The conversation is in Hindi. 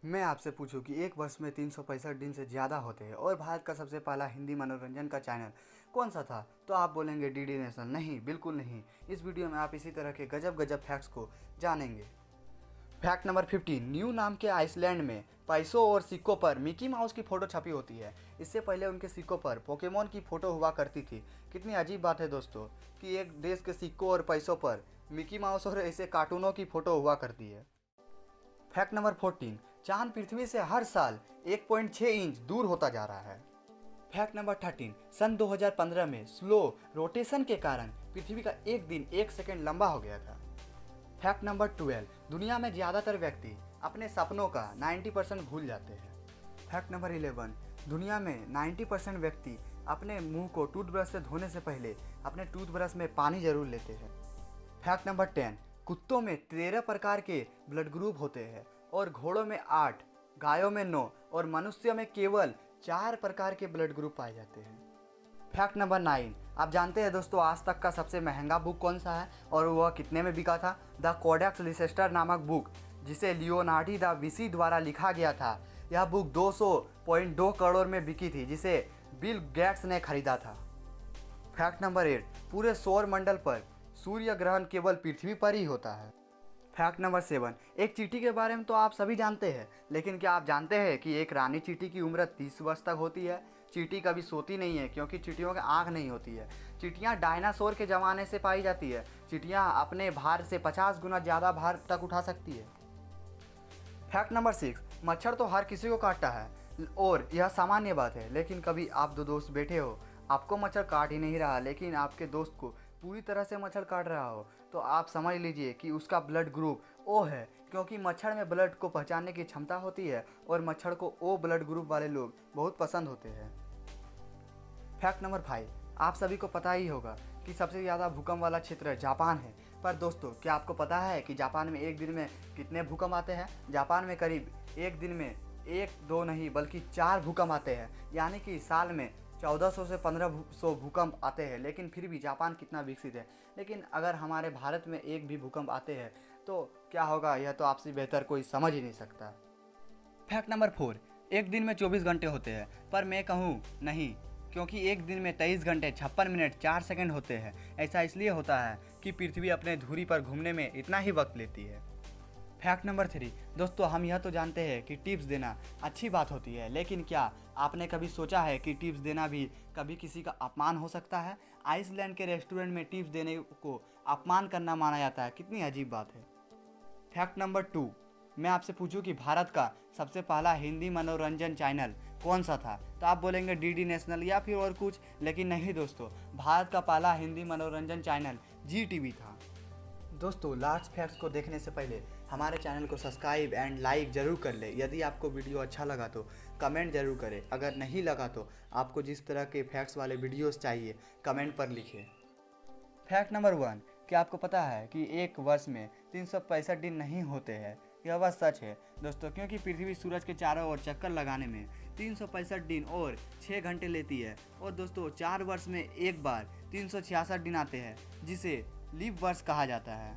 मैं आपसे पूछूं कि एक वर्ष में 365 दिन से ज़्यादा होते हैं और भारत का सबसे पहला हिंदी मनोरंजन का चैनल कौन सा था, तो आप बोलेंगे डीडी नेशनल। नहीं, बिल्कुल नहीं। इस वीडियो में आप इसी तरह के गजब गजब फैक्ट्स को जानेंगे। फैक्ट नंबर 15, न्यू नाम के आइसलैंड में पैसों और सिक्कों पर मिकी माउस की फ़ोटो छपी होती है। इससे पहले उनके सिक्कों पर पोकेमोन की फ़ोटो हुआ करती थी। कितनी अजीब बात है दोस्तों कि एक देश के सिक्कों और पैसों पर मिकी माउस और ऐसे कार्टूनों की फ़ोटो हुआ करती है। फैक्ट नंबर 14, चांद पृथ्वी से हर साल 1.6 इंच दूर होता जा रहा है। फैक्ट नंबर 13, सन 2015 में स्लो रोटेशन के कारण पृथ्वी का एक दिन 1 सेकंड लंबा हो गया था। फैक्ट नंबर 12, दुनिया में ज़्यादातर व्यक्ति अपने सपनों का 90% भूल जाते हैं। फैक्ट नंबर 11, दुनिया में 90% व्यक्ति अपने मुंह को टूथब्रश से धोने से पहले अपने टूथब्रश में पानी जरूर लेते हैं। फैक्ट नंबर 10, कुत्तों में 13 प्रकार के ब्लड ग्रुप होते हैं और घोड़ों में 8, गायों में 9 और मनुष्य में केवल 4 प्रकार के ब्लड ग्रुप पाए जाते हैं। फैक्ट नंबर 9, आप जानते हैं दोस्तों आज तक का सबसे महंगा बुक कौन सा है और वह कितने में बिका था? द कोडेक्स लिसेस्टर नामक बुक, जिसे लियोनार्डो दा विंसी द्वारा लिखा गया था। यह बुक 200.2 करोड़ में बिकी थी, जिसे बिल गेट्स ने खरीदा था। फैक्ट नंबर 8, पूरे सौर मंडल पर सूर्य ग्रहण केवल पृथ्वी पर ही होता है। फैक्ट नंबर 7, एक चींटी के बारे में तो आप सभी जानते हैं, लेकिन क्या आप जानते हैं कि एक रानी चींटी की उम्र 30 वर्ष तक होती है? चींटी कभी सोती नहीं है क्योंकि चींटियों की आँख नहीं होती है। चींटियाँ डायनासोर के ज़माने से पाई जाती है। चींटियाँ अपने भार से 50 गुना ज़्यादा भार तक उठा सकती है। फैक्ट नंबर 6, मच्छर तो हर किसी को काटता है और यह सामान्य बात है, लेकिन कभी आप दो दोस्त बैठे हो, आपको मच्छर काट ही नहीं रहा लेकिन आपके दोस्त को पूरी तरह से मच्छर काट रहा हो, तो आप समझ लीजिए कि उसका ब्लड ग्रुप ओ है, क्योंकि मच्छर में ब्लड को पहचानने की क्षमता होती है और मच्छर को ओ ब्लड ग्रुप वाले लोग बहुत पसंद होते हैं। फैक्ट नंबर 5, आप सभी को पता ही होगा कि सबसे ज़्यादा भूकंप वाला क्षेत्र जापान है। पर दोस्तों, क्या आपको पता है कि जापान में एक दिन में कितने भूकंप आते हैं? जापान में करीब एक दिन में 1, 2 नहीं बल्कि 4 भूकंप आते हैं, यानी कि साल में 1400 से 1500 भूकंप आते हैं। लेकिन फिर भी जापान कितना विकसित है। लेकिन अगर हमारे भारत में एक भी भूकंप आते हैं तो क्या होगा, यह तो आपसे बेहतर कोई समझ ही नहीं सकता। फैक्ट नंबर 4, एक दिन में 24 घंटे होते हैं, पर मैं कहूँ नहीं, क्योंकि एक दिन में 23 घंटे 56 मिनट 4 सेकंड होते हैं। ऐसा इसलिए होता है कि पृथ्वी अपने धुरी पर घूमने में इतना ही वक्त लेती है। फैक्ट नंबर 3, दोस्तों हम यह तो जानते हैं कि टिप्स देना अच्छी बात होती है, लेकिन क्या आपने कभी सोचा है कि टिप्स देना भी कभी किसी का अपमान हो सकता है? आइसलैंड के रेस्टोरेंट में टिप्स देने को अपमान करना माना जाता है। कितनी अजीब बात है। फैक्ट नंबर 2, मैं आपसे पूछूं कि भारत का सबसे पहला हिंदी मनोरंजन चैनल कौन सा था, तो आप बोलेंगे डीडी नेशनल या फिर और कुछ, लेकिन नहीं दोस्तों, भारत का पहला हिंदी मनोरंजन चैनल जी टीवी था। दोस्तों, लास्ट फैक्ट्स को देखने से पहले हमारे चैनल को सब्सक्राइब एंड लाइक ज़रूर कर ले। यदि आपको वीडियो अच्छा लगा तो कमेंट ज़रूर करें। अगर नहीं लगा तो आपको जिस तरह के फैक्ट्स वाले वीडियोस चाहिए कमेंट पर लिखें। फैक्ट नंबर 1, क्या आपको पता है कि एक वर्ष में 365 दिन नहीं होते हैं? यह बात सच है दोस्तों, क्योंकि पृथ्वी सूरज के चारों ओर चक्कर लगाने में 365 दिन और 6 घंटे लेती है। और दोस्तों 4 वर्ष में एक बार 366 दिन आते हैं, जिसे लीप वर्ष कहा जाता है।